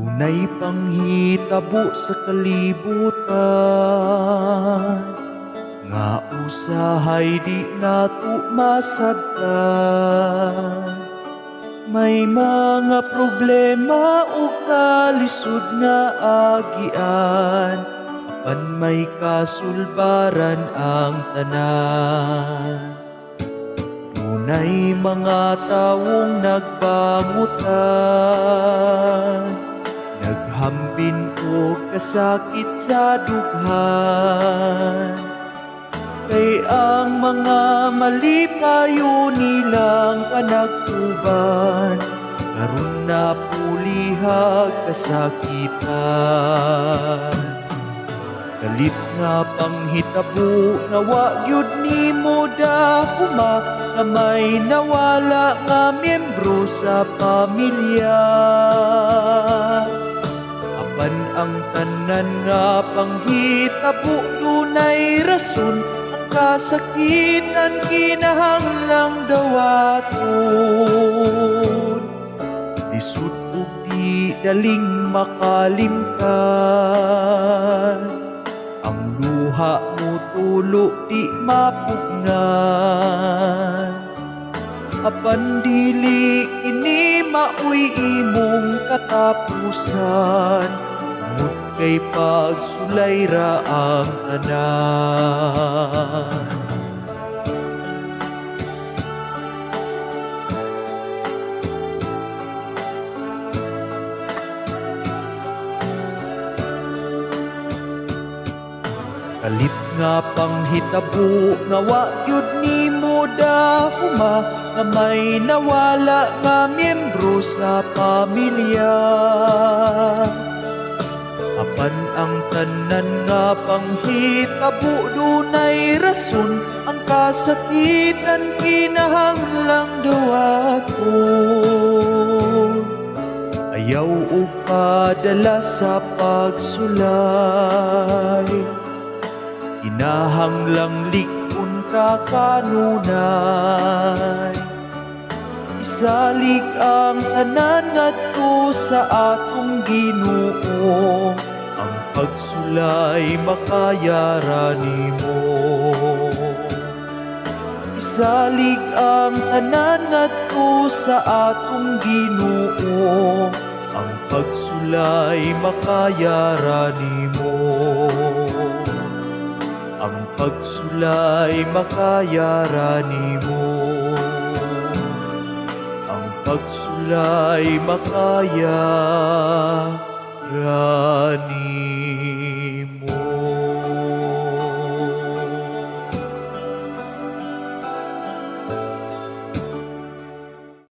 Dunay panghitabo sa kalibutan, nga usahay di nato masabtan. May mga problema o kalisod nga agian, apan may kasulbaran ang tanan. Dunay mga tawong nagbangutan, naghambin o kasakit sa dughan. Kay ang mga mali payo nilang panagtuban, karon na pulihag kasakitan. Kalit nga panghitabo nga wa gyud nimo dahuma, nga may nawala nga miyembro sa pamilya. Apan ang tanan nga panghitabo dunay rason, ang kasakitan kinahanglang dawaton. Lisod ug di daling makalimtan, ang luha mo tulo di mapugnan. Apan dili kini mauy imong katapusan, tungod kay pagsulay ra ang tanan. Kalit nga panghitabo nga wa gyud nimo dahuma, nga may nawala nga miyembro sa pamilya. Apan ang tanan nga panghitabo dunay rason, ang kasakitan kinahanglang dawaton. Ayaw ug padala sa pagsulay, kinahanglang likon ka kanunay. Isalig ang tanan ngadto sa atong Ginoo, ang pagsulay makayara nimo. Isalig ang tanan ngadto sa atong Ginoo, ang pagsulay makayara nimo. Ang pagsulay makayara nimo, ang pagsulay makayara nimo.